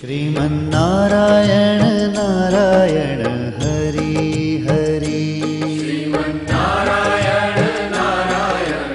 श्रीमन्नारायण नारायण हरि हरि श्रीमन्नारायण नारायण।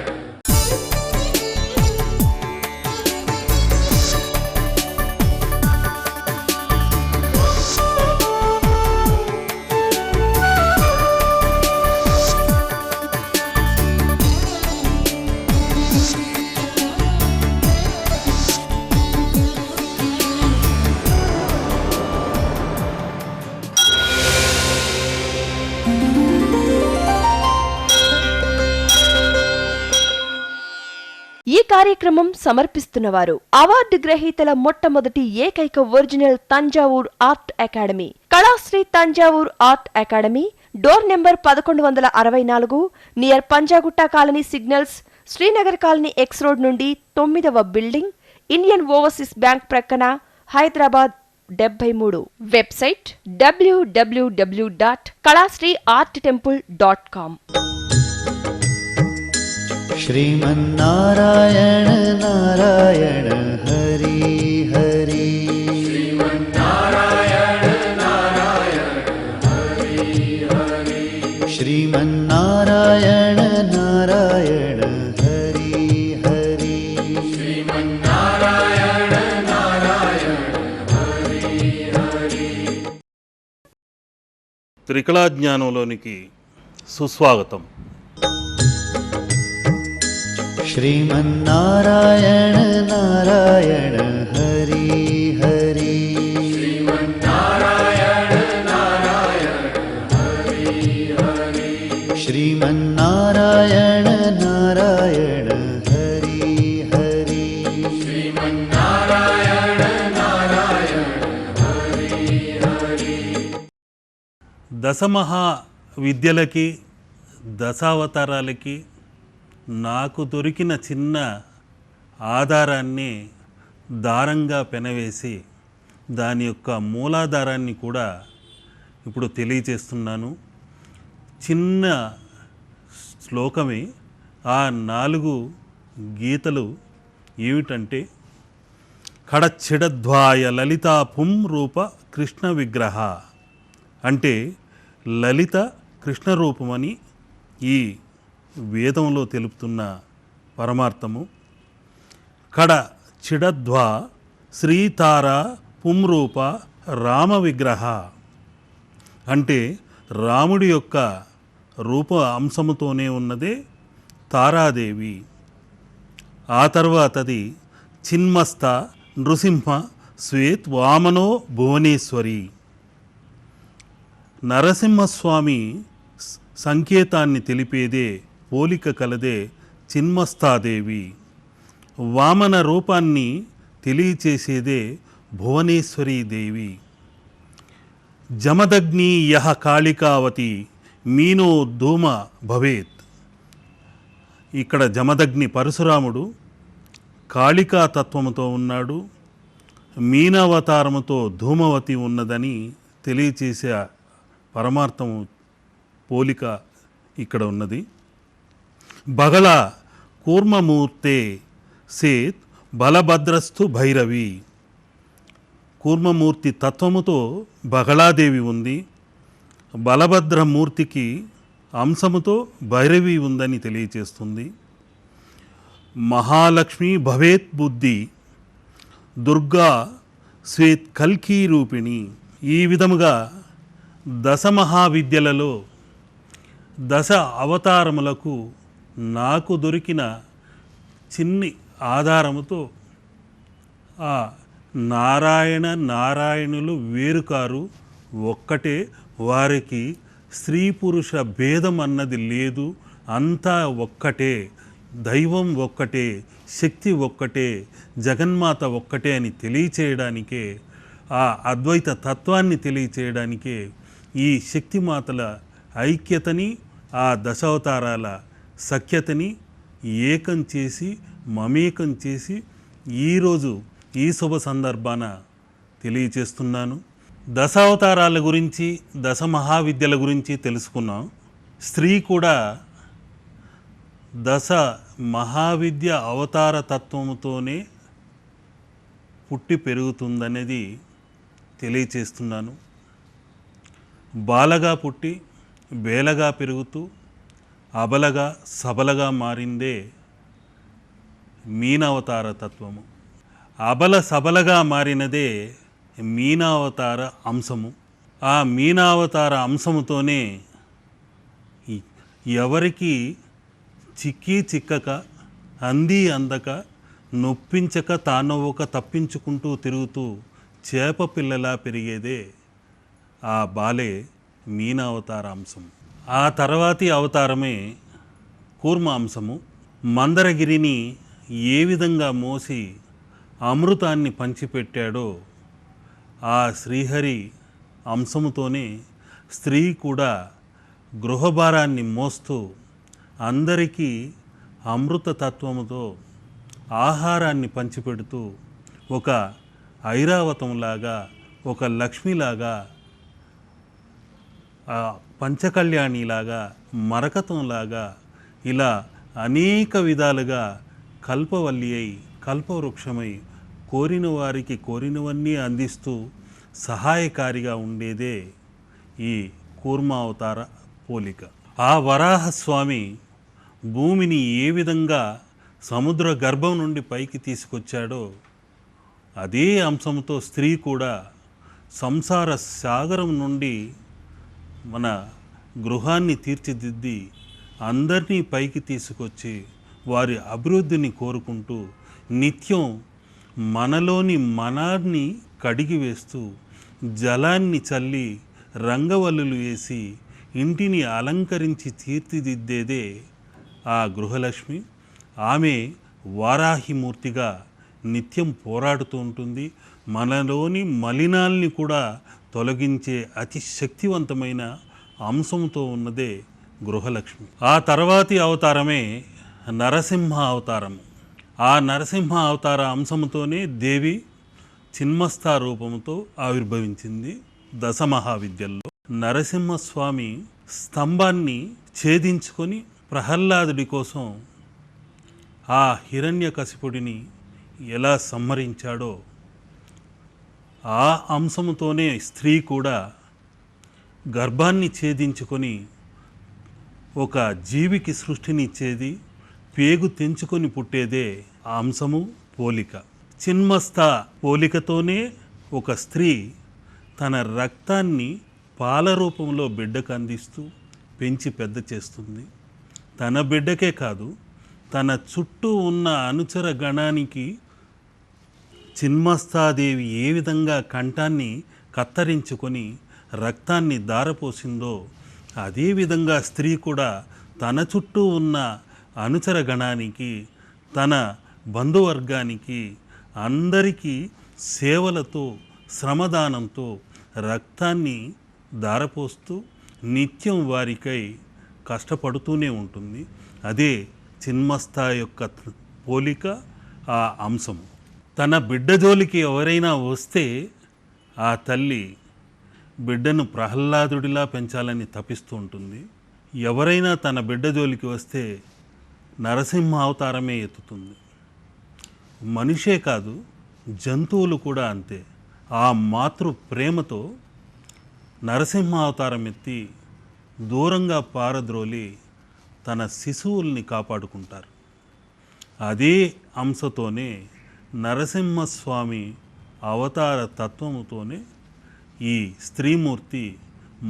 ఈ కార్యక్రమం సమర్పిస్తున్నవారు అవార్డు గ్రహీతల మొట్టమొదటి ఏకైక original Thanjavur art academy, Kalasri Thanjavur art academy, door number 1164, near Panjagutta colony signals, Srinagar colony X road నుండి 9వ బిల్డింగ్, ఇండియన్ ఓవర్సీస్ బ్యాంక్ ప్రక్కన, హైదరాబాద్ 73. Website www.kalasriarttemple.com। श्रीमन्नारायण नारायण हरि हरि श्रीमन्नारायण नारायण हरि हरि श्रीमन्नारायण नारायण हरि हरि श्रीमन्नारायण नारायण हरि हरि। త్రికళా జ్ఞానంలోనికి సుస్వాగతం। श्रीमन्नारायण नारायण हरि हरि श्रीमन्नारायण नारायण हरि हरि श्रीमन्नारायण नारायण हरि हरि श्रीमन्नारायण नारायण हरि हरि। దశమహా విద్యలకి దశావతారాలకి నాకు దొరికిన చిన్న ఆధారాన్ని దారంగా పెనవేసి దాని యొక్క మూలాధారాన్ని కూడా ఇప్పుడు తెలియజేస్తున్నాను। చిన్న శ్లోకమే, ఆ 4 గీతలు ఏమిటంటే, కడచ్చిడద్వాయ లలితా పుం రూప కృష్ణ విగ్రహ అంటే లలిత కృష్ణ రూపమని ఈ వేదంలో తెలుపుతున్న పరమార్థము। కడ చిడధ్వా శ్రీతార పుంరూప రామ విగ్రహ అంటే రాముడి యొక్క రూప అంశముతోనే ఉన్నదే తారాదేవి। ఆ తర్వాతది చిన్మస్త నృసింహ శ్వేత్ వామనో భువనేశ్వరి, నరసింహస్వామి సంకేతాన్ని తెలిపేదే, పోలిక కలదే చిన్మస్తాదేవి। వామన రూపాన్ని తెలియచేసేదే భువనేశ్వరీ దేవి। జమదగ్ని యహ కాళికావతి మీనో ధూమ భవేత్, ఇక్కడ జమదగ్ని పరశురాముడు కాళికా తత్వముతో ఉన్నాడు, మీనావతారముతో ధూమవతి ఉన్నదని తెలియచేసే పరమార్థము పోలిక ఇక్కడ ఉన్నది। బగళ కూర్మమూర్తే సేత్ బలభద్రస్థు భైరవి, కూర్మమూర్తి తత్వముతో బగళాదేవి ఉంది, బలభద్రమూర్తికి అంశముతో భైరవి ఉందని తెలియచేస్తుంది। మహాలక్ష్మి భవేత్ బుద్ధి దుర్గా శ్వేత్ కల్కీ రూపిణి। ఈ విధముగా దశమహావిద్యలలో దశ అవతారములకు నాకు దొరికిన చిన్ని ఆధారముతో ఆ నారాయణులు వేరుకారు, ఒక్కటే, వారికి స్త్రీ పురుష భేదం అన్నది లేదు, అంతా ఒక్కటే, దైవం ఒక్కటే, శక్తి ఒక్కటే, జగన్మాత ఒక్కటే అని తెలియచేయడానికే, ఆ అద్వైత తత్వాన్ని తెలియచేయడానికే ఈ శక్తిమాతల ఐక్యతని, ఆ దశావతారాల సఖ్యతని ఏకం చేసి మమేకం చేసి ఈరోజు ఈ శుభ సందర్భాన తెలియచేస్తున్నాను। దశావతారాల గురించి, దశ మహావిద్యల గురించి తెలుసుకున్నాం। స్త్రీ కూడా దశ మహావిద్య అవతార తత్వముతోనే పుట్టి పెరుగుతుందనేది తెలియచేస్తున్నాను. బాలగా పుట్టి బేలగా పెరుగుతూ అబలగా సబలగా మారిందే మీనావతార తత్వము. అబల సబలగా మారినదే మీనావతార అంశము. ఆ మీనావతార అంశముతోనే ఎవరికి చిక్కీ చిక్కక అంది అందక నొప్పించక తానొవ్వక తప్పించుకుంటూ తిరుగుతూ చేప పిల్లలా పెరిగేదే ఆ బాలే మీనావతార అంశం. ఆ తర్వాతి అవతారమే కూర్మ అంశము. మందరగిరిని ఏ విధంగా మోసి అమృతాన్ని పంచిపెట్టాడో ఆ శ్రీహరి అంశముతోనే స్త్రీ కూడా గృహభారాన్ని మోస్తూ అందరికీ అమృత తత్వముతో ఆహారాన్ని పంచిపెడుతూ ఒక ఐరావతంలాగా, ఒక లక్ష్మిలాగా, పంచకళ్యాణిలాగా, మరకతంలాగా ఇలా అనేక విధాలుగా కల్పవల్లి అయి కల్పవృక్షమై కోరిన వారికి కోరినవన్నీ అందిస్తూ సహాయకారిగా ఉండేదే ఈ కూర్మావతార పోలిక. ఆ వరాహస్వామి భూమిని ఏ విధంగా సముద్ర గర్భం నుండి పైకి తీసుకొచ్చాడో అదే అంశంతో స్త్రీ కూడా సంసార సాగరం నుండి మన గృహాన్ని తీర్చిదిద్ది అందరినీ పైకి తీసుకొచ్చి వారి అభివృద్ధిని కోరుకుంటూ నిత్యం మనలోని మనాన్ని కడిగి వేస్తూ జలాన్ని చల్లి రంగవల్లులు వేసి ఇంటిని అలంకరించి తీర్చిదిద్దేదే ఆ గృహలక్ష్మి. ఆమె వారాహిమూర్తిగా నిత్యం పోరాడుతూ ఉంటుంది. మనలోని మలినాల్ని కూడా తొలగించే అతి శక్తివంతమైన అంశంతో ఉన్నదే గృహలక్ష్మి. ఆ తర్వాతి అవతారమే నరసింహ అవతారము. ఆ నరసింహ అవతార అంశంతోనే దేవి చిన్మస్తా రూపంతో ఆవిర్భవించింది దశమహావిద్యల్లో. నరసింహస్వామి స్తంభాన్ని ఛేదించుకొని ప్రహ్లాదుడి కోసం ఆ హిరణ్యకశిపుడిని ఎలా సంహరించాడో ఆ అంశముతోనే స్త్రీ కూడా గర్భాన్ని ఛేదించుకొని ఒక జీవికి సృష్టినిచ్చేది, పేగు తెంచుకొని పుట్టేదే ఆ అంశము పోలిక. చిన్మస్తా పోలికతోనే ఒక స్త్రీ తన రక్తాన్ని పాల రూపంలో బిడ్డకు అందిస్తూ పెంచి పెద్ద చేస్తుంది. తన బిడ్డకే కాదు, తన చుట్టూ ఉన్న అనుచర గణానికి చిన్మస్తాదేవి ఏ విధంగా కంఠాన్ని కత్తరించుకొని రక్తాన్ని దారపోసిందో అదేవిధంగా స్త్రీ కూడా తన చుట్టూ ఉన్న అనుచర గణానికి, తన బంధువర్గానికి అందరికీ సేవలతో శ్రమదానంతో రక్తాన్ని దారపోస్తూ నిత్యం వారికై కష్టపడుతూనే ఉంటుంది. అదే చిన్మస్తా యొక్క పోలిక, ఆ అంశము. తన బిడ్డ జోలికి ఎవరైనా వస్తే ఆ తల్లి బిడ్డను ప్రహ్లాదుడిలా పెంచాలని తపిస్తూ ఉంటుంది. ఎవరైనా తన బిడ్డ జోలికి వస్తే నరసింహ అవతారమే ఎత్తుతుంది. మనిషే కాదు, జంతువులు కూడా అంతే. ఆ మాతృ ప్రేమతో నరసింహ అవతారం ఎత్తి దూరంగా పారద్రోలి తన శిశువుల్ని కాపాడుకుంటారు. అదే అంశతోనే నరసింహస్వామి అవతార తత్వముతోనే ఈ స్త్రీమూర్తి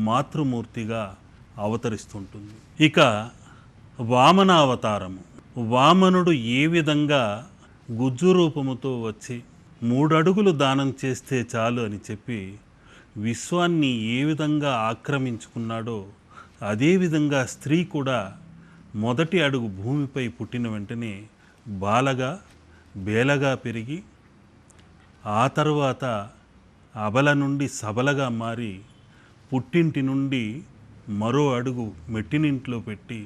మాతృమూర్తిగా అవతరిస్తుంటుంది. ఇక వామనావతారము. వామనుడు ఏ విధంగా గుజ్జు రూపముతో వచ్చి 3 అడుగులు దానం చేస్తే చాలు అని చెప్పి విశ్వాన్ని ఏ విధంగా ఆక్రమించుకున్నాడో అదేవిధంగా స్త్రీ కూడా మొదటి అడుగు భూమిపై పుట్టిన వెంటనే బాలగా బేలగా పెరిగి ఆ తరువాత అబల నుండి సబలగా మారి పుట్టింటి నుండి మరో అడుగు మెట్టినింట్లో పెట్టి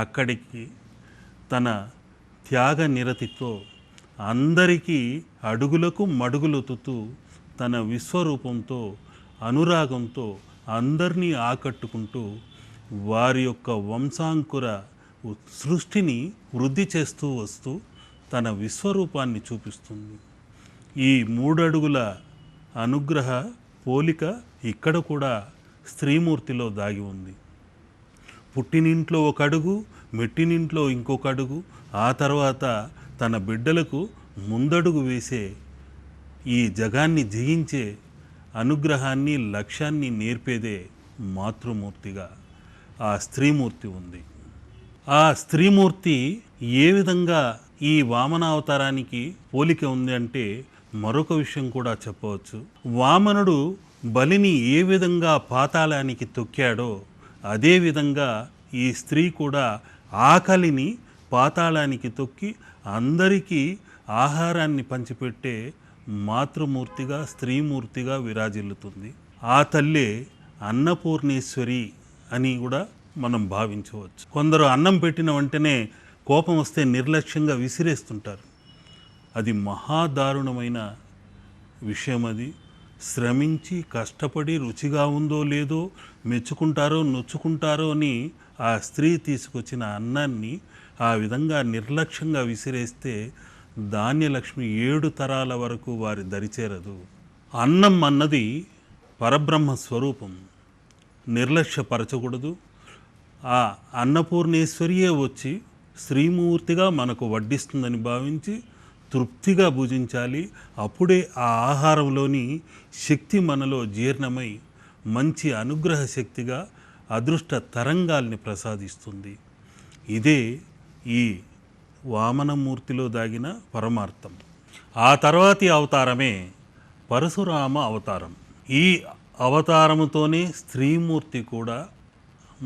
అక్కడికి తన త్యాగ నిరతితో అందరికీ అడుగులకు మడుగులొత్తుతూ తన విశ్వరూపంతో అనురాగంతో అందరినీ ఆకట్టుకుంటూ వారి యొక్క వంశాంకుర సృష్టిని వృద్ధి చేస్తూ వస్తూ తన విశ్వరూపాన్ని చూపిస్తుంది. ఈ 3 అడుగుల అనుగ్రహ పోలిక ఇక్కడ కూడా స్త్రీమూర్తిలో దాగి ఉంది. పుట్టినింట్లో ఒక అడుగు, మెట్టినింట్లో ఇంకొక అడుగు, ఆ తర్వాత తన బిడ్డలకు ముందడుగు వేసే, ఈ జగాన్ని జయించే అనుగ్రహాన్ని, లక్ష్యాన్ని నేర్పేదే మాతృమూర్తిగా ఆ స్త్రీమూర్తి ఉంది. ఆ స్త్రీమూర్తి ఏ విధంగా ఈ వామనావతారానికి పోలిక ఉంది అంటే మరొక విషయం కూడా చెప్పవచ్చు. వామనుడు బలిని ఏ విధంగా పాతాళానికి తొక్కాడో అదేవిధంగా ఈ స్త్రీ కూడా ఆకలిని పాతాళానికి తొక్కి అందరికీ ఆహారాన్ని పంచిపెట్టే మాతృమూర్తిగా, స్త్రీమూర్తిగా విరాజిల్లుతుంది. ఆ తల్లే అన్నపూర్ణేశ్వరి అని కూడా మనం భావించవచ్చు. కొందరు అన్నం పెట్టిన వెంటనే కోపం వస్తే నిర్లక్ష్యంగా విసిరేస్తుంటారు. అది మహాదారుణమైన విషయం. అది శ్రమించి కష్టపడి రుచిగా ఉందో లేదో, మెచ్చుకుంటారో నొచ్చుకుంటారో అని ఆ స్త్రీ తీసుకొచ్చిన అన్నాన్ని ఆ విధంగా నిర్లక్ష్యంగా విసిరేస్తే ధాన్యలక్ష్మి 7 తరాల వరకు వారి దరిచేరదు. అన్నం అన్నది పరబ్రహ్మ స్వరూపం, నిర్లక్ష్యపరచకూడదు. ఆ అన్నపూర్ణేశ్వరియే వచ్చి శ్రీమూర్తిగా మనకు వడ్డిస్తుందని భావించి తృప్తిగా భుజించాలి. అప్పుడే ఆ ఆహారంలోని శక్తి మనలో జీర్ణమై మంచి అనుగ్రహ శక్తిగా అదృష్ట తరంగాల్ని ప్రసాదిస్తుంది. ఇదే ఈ వామనమూర్తిలో దాగిన పరమార్థం. ఆ తర్వాతి అవతారమే పరశురామ అవతారం. ఈ అవతారముతోనే స్త్రీమూర్తి కూడా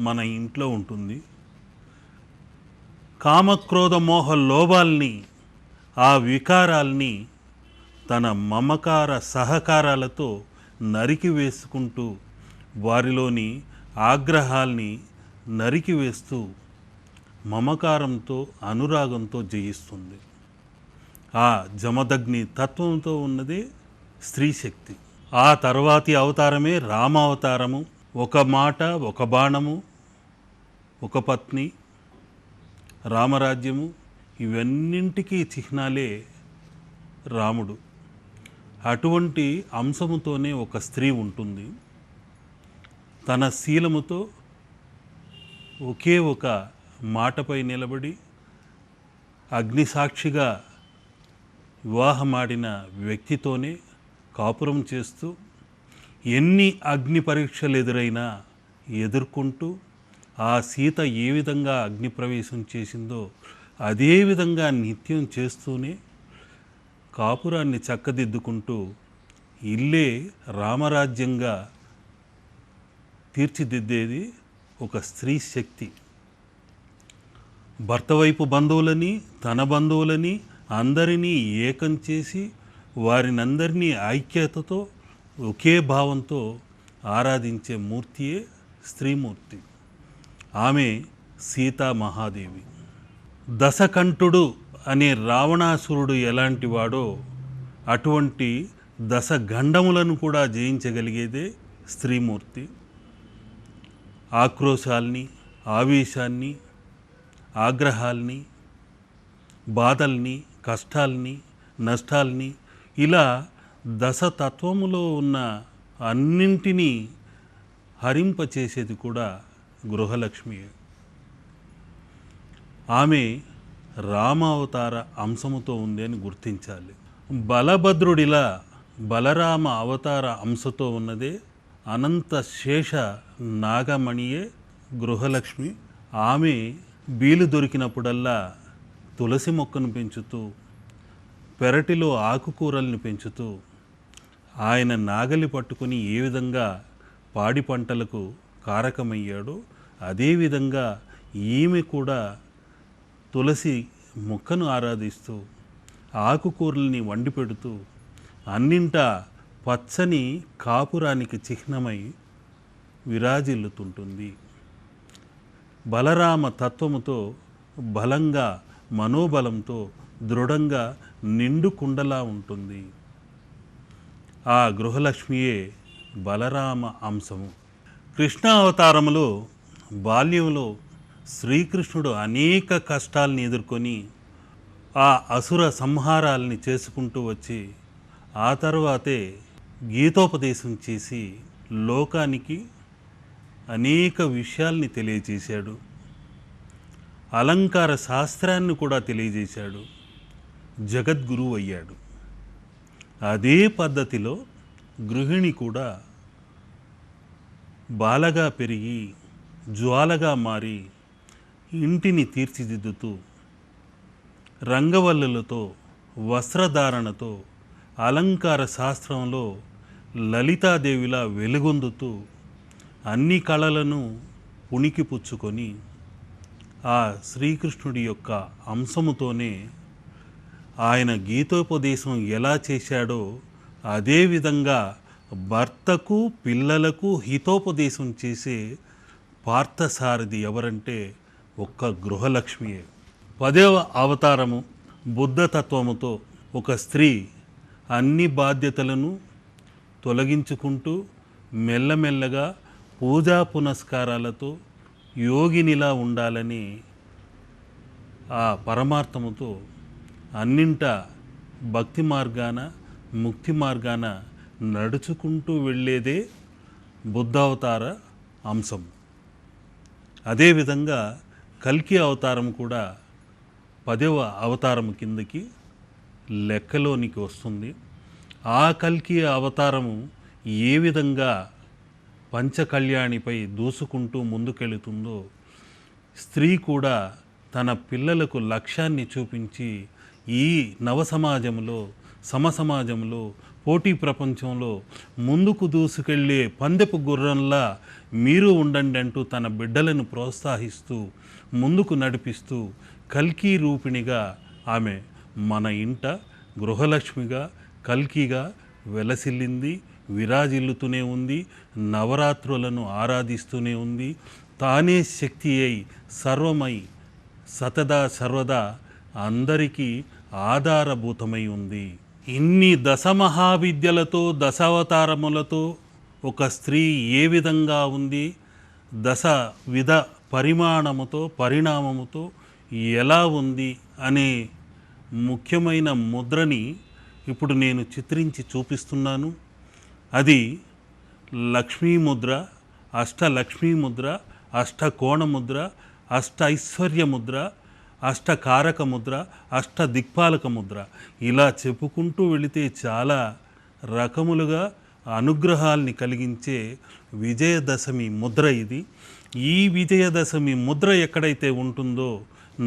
మన ఇంట్లో ఉంటుంది. కామక్రోధ మోహ లోభాల్ని, ఆ వికారాల్ని తన మమకార సహకారాలతో నరికి వేసుకుంటూ, వారిలోని ఆగ్రహాల్ని నరికివేస్తూ మమకారంతో, అనురాగంతో జయిస్తుంది. ఆ జమదగ్ని తత్వంతో ఉన్నదే స్త్రీ శక్తి. ఆ తర్వాతి అవతారమే రామావతారము. ఒక మాట, ఒక బాణము, ఒక పత్ని, రామరాజ్యము, ఇవన్నింటికీ చిహ్నాలే రాముడు. అటువంటి అంశముతోనే ఒక స్త్రీ ఉంటుంది. తన శీలముతో ఒకే ఒక మాటపై నిలబడి అగ్నిసాక్షిగా వివాహమాడిన వ్యక్తితోనే కాపురం చేస్తూ ఎన్ని అగ్ని పరీక్షలు ఎదురైనా ఎదుర్కొంటూ, ఆ సీత ఏ విధంగా అగ్ని ప్రవేశం చేసిందో అదే విధంగా నిత్యం చేస్తూనే కాపురాన్ని చక్కదిద్దుకుంటూ ఇల్లే రామరాజ్యంగా తీర్చిదిద్దేది ఒక స్త్రీ శక్తి. భర్త వైపు బంధువులని, తన బంధువులని అందరినీ ఏకం చేసి వారినందరినీ ఐక్యతతో, ఒకే భావంతో ఆరాధించే మూర్తియే స్త్రీమూర్తి. ఆమె సీతామహాదేవి. దశకంఠుడు అనే రావణాసురుడు ఎలాంటి వాడో అటువంటి దశగండములను కూడా జయించగలిగేదే స్త్రీమూర్తి. ఆక్రోశాల్ని, ఆవేశాన్ని, ఆగ్రహాల్ని, బాధల్ని, కష్టాల్ని, నష్టాల్ని, ఇలా దశతత్వములో ఉన్న అన్నింటినీ హరింపచేసేది కూడా గృహలక్ష్మియే. ఆమె రామావతార అంశముతో ఉంది అని గుర్తించాలి. బలభద్రుడిలా బలరామ అవతార అంశతో ఉన్నదే అనంత శేష నాగమణియే గృహలక్ష్మి. ఆమె వీలు దొరికినప్పుడల్లా తులసి మొక్కను పెంచుతూ, పెరటిలో ఆకుకూరల్ని పెంచుతూ, ఆయన నాగలి పట్టుకుని ఏ విధంగా పాడి పంటలకు కారకమయ్యాడో అదేవిధంగా ఈమె కూడా తులసి మొక్కను ఆరాధిస్తూ, ఆకుకూరల్ని వండి పెడుతూ, అన్నింటా పచ్చని కాపురానికి చిహ్నమై విరాజిల్లుతుంటుంది. బలరామ తత్వముతో బలంగా, మనోబలంతో దృఢంగా నిండు కుండలా ఉంటుంది. ఆ గృహలక్ష్మియే బలరామ అంశము. కృష్ణ అవతారములో బాల్యంలో శ్రీకృష్ణుడు అనేక కష్టాల్ని ఎదుర్కొని ఆ అసుర సంహారాల్ని చేసుకుంటూ వచ్చి ఆ తర్వాతే గీతోపదేశం చేసి లోకానికి అనేక విషయాల్ని తెలియజేశాడు. అలంకార శాస్త్రాన్ని కూడా తెలియజేశాడు. జగద్గురువు అయ్యాడు. అదే పద్ధతిలో గృహిణి కూడా బాలగా పెరిగి జ్వాలగా మారి ఇంటిని తీర్చిదిద్దుతూ రంగవల్లులతో వస్త్రధారణతో అలంకార శాస్త్రంలో లలితాదేవిలా వెలుగొందుతూ అన్ని కళలను పుణికిపుచ్చుకొని ఆ శ్రీకృష్ణుడి యొక్క అంశముతోనే ఆయన గీతోపదేశం ఎలా చేశాడో అదేవిధంగా భర్తకు పిల్లలకు హితోపదేశం చేసే పార్థసారథి ఎవరంటే ఒక్క గృహలక్ష్మియే. 10వ అవతారము బుద్ధతత్వముతో ఒక స్త్రీ అన్ని బాధ్యతలను తొలగించుకుంటూ మెల్లమెల్లగా పూజా పునస్కారాలతో యోగినిలా ఉండాలని ఆ పరమార్థముతో అన్నింట భక్తి మార్గాన ముక్తి మార్గాన నడుచుకుంటూ వెళ్ళేదే బుద్ధావతార అంశం. అదేవిధంగా కల్కి అవతారం కూడా 10వ అవతారం కిందకి లెక్కలోనికి వస్తుంది. ఆ కల్కి అవతారము ఏ విధంగా పంచకళ్యాణిపై దూసుకుంటూ ముందుకెళుతుందో స్త్రీ కూడా తన పిల్లలకు లక్ష్యాన్ని చూపించి ఈ నవసమాజంలో సమసమాజంలో పోటీ ప్రపంచంలో ముందుకు దూసుకెళ్ళే పందెపు గుర్రంలా మీరు ఉండండి అంటూ తన బిడ్డలను ప్రోత్సహిస్తూ ముందుకు నడిపిస్తూ కల్కి రూపిణిగా ఆమె మన ఇంట గృహలక్ష్మిగా కల్కిగా వెలసిల్లింది, విరాజిల్లుతూనే ఉంది, నవరాత్రులను ఆరాధిస్తూనే ఉంది. తానే శక్తి అయి సర్వమై సతదా సర్వదా అందరికీ ఆధారభూతమై ఉంది. ఇన్ని దశమహావిద్యలతో దశావతారములతో ఒక స్త్రీ ఏ విధంగా ఉంది, దశ విధ పరిణామముతో ఎలా ఉంది అనే ముఖ్యమైన ముద్రని ఇప్పుడు నేను చిత్రించి చూపిస్తున్నాను. అది లక్ష్మీ ముద్ర, అష్టలక్ష్మీ ముద్ర, అష్టకోణ ముద్ర, అష్ట ఐశ్వర్య ముద్ర, అష్టకారక ముద్ర, అష్ట దిక్పాలక ముద్ర. ఇలా చెప్పుకుంటూ వెళితే చాలా రకములుగా అనుగ్రహాల్ని కలిగించే విజయదశమి ముద్ర ఇది. ఈ విజయదశమి ముద్ర ఎక్కడైతే ఉంటుందో,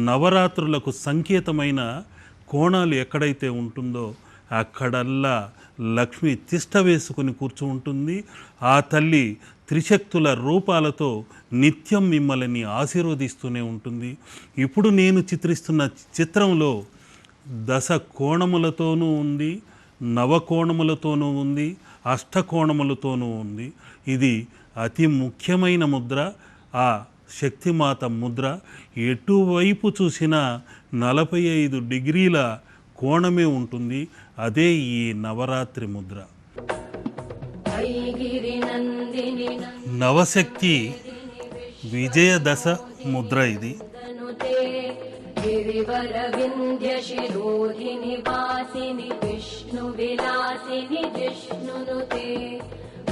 నవరాత్రులకు సంకేతమైన కోణాలు ఎక్కడైతే ఉంటుందో అక్కడల్లా లక్ష్మి తిష్ట వేసుకుని కూర్చుంటుంది. ఆ తల్లి త్రిశక్తుల రూపాలతో నిత్యం మిమ్మల్ని ఆశీర్వదిస్తూనే ఉంటుంది. ఇప్పుడు నేను చిత్రిస్తున్న చిత్రంలో దశ కోణములతోనూ ఉంది, నవకోణములతోనూ ఉంది, అష్టకోణములతోనూ ఉంది. ఇది అతి ముఖ్యమైన ముద్ర, ఆ శక్తిమాత ముద్ర. ఎటువైపు చూసినా 45 డిగ్రీల కోణమే ఉంటుంది. అదే ఈ నవరాత్రి ముద్ర. నవశక్తి విజయదశ ముద్ర ఇది.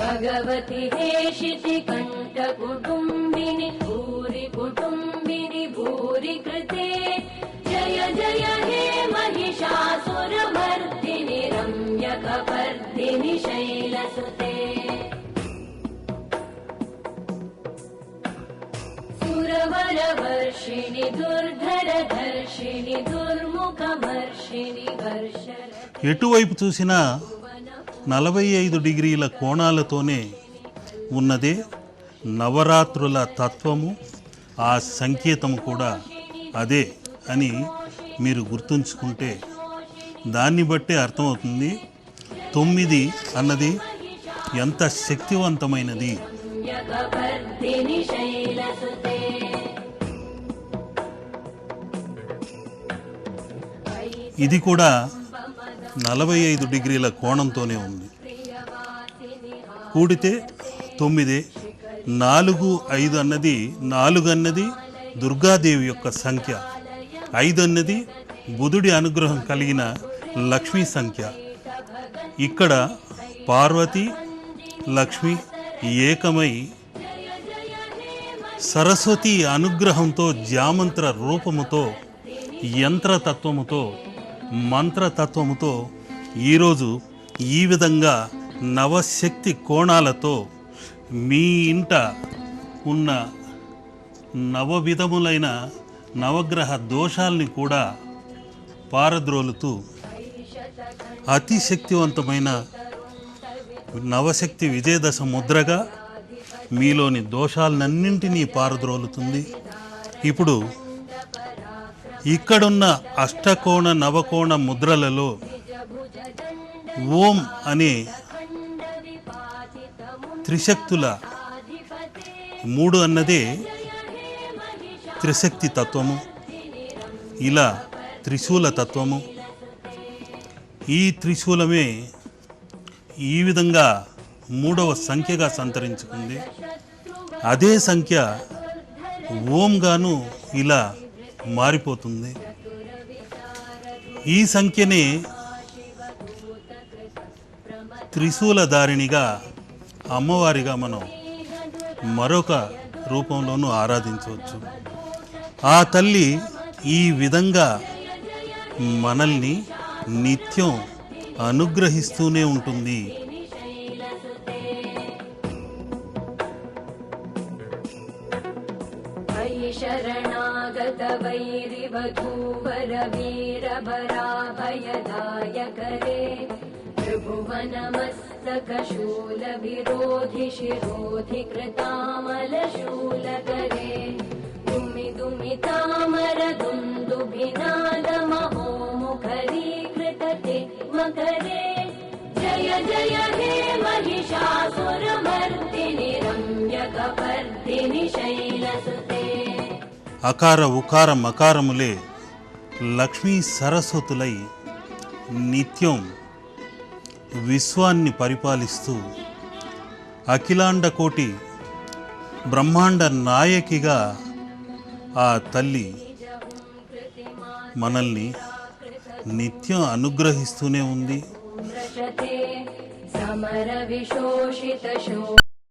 భగవతి హేషితి కంఠ కుటుంబిని భూరి కుటుంబిని భూరి కృతే జయ జయ హే महिषासुरमर्दिनि रम्यकपर्दिनि शैलसुते सुरवरवर्षिणि दुर्धरधर्षिणि दुर्मुखमर्षिणि वर्षर. ఎటువైపు చూసినా 45 డిగ్రీల కోణాలతోనే ఉన్నదే నవరాత్రుల తత్వము. ఆ సంకేతము కూడా అదే అని మీరు గుర్తుంచుకుంటే దాన్ని బట్టే అర్థమవుతుంది 9 అన్నది ఎంత శక్తివంతమైనది. ఇది కూడా 45 డిగ్రీల కోణంతోనే ఉంది. కూడితే 9. 4, 5 అన్నది 4 అన్నది దుర్గాదేవి యొక్క సంఖ్య. 5 అన్నది బుధుడి అనుగ్రహం కలిగిన లక్ష్మీ సంఖ్య. ఇక్కడ పార్వతి లక్ష్మి ఏకమై సరస్వతి అనుగ్రహంతో జామంత్ర రూపముతో యంత్రతత్వముతో మంత్రతత్వముతో ఈరోజు ఈ విధంగా నవశక్తి కోణాలతో మీ ఇంట ఉన్న నవవిధములైన నవగ్రహ దోషాల్ని కూడా పారద్రోలుతూ అతి శక్తివంతమైన నవశక్తి విజయదశ ముద్రగా మీలోని దోషాలన్నింటినీ పారద్రోలుతుంది. ఇప్పుడు ఇక్కడున్న అష్టకోణ నవకోణ ముద్రలలో ఓం అనే త్రిశక్తుల 3 అన్నదే త్రిశక్తి తత్వము, ఇలా త్రిశూల తత్వము. ఈ త్రిశూలమే ఈ విధంగా 3వ సంఖ్యగా సంతరించుకుంది. అదే సంఖ్య ఓంగాను ఇలా మారిపోతుంది. ఈ సంఖ్యనే త్రిశూలధారిణిగా అమ్మవారిగా మనం మరొక రూపంలోనూ ఆరాధించవచ్చు. ఆ తల్లి ఈ విధంగా మనల్ని నిత్యం అనుగ్రహిస్తూనే ఉంటుంది. शरणागत वैरिवधूवर वीरभराभयदायकरे त्रिभुवनमस्तकशूल विरोधि शिरोधि कृतामलशूलकरे दुमि दुमितामर दुन्दुभिनादमहो मुखरीकृतते मकरे जय जय हे महिषासुरमर्दिनि रम्यकपर्दिनि शैलसुते. అకార ఉకార మకారములే లక్ష్మీ సరస్వతులై నిత్యం విశ్వాన్ని పరిపాలిస్తూ అఖిలాండ కోటి బ్రహ్మాండ నాయకిగా ఆ తల్లి మనల్ని నిత్యం అనుగ్రహిస్తూనే ఉంది. సమర విశోషిత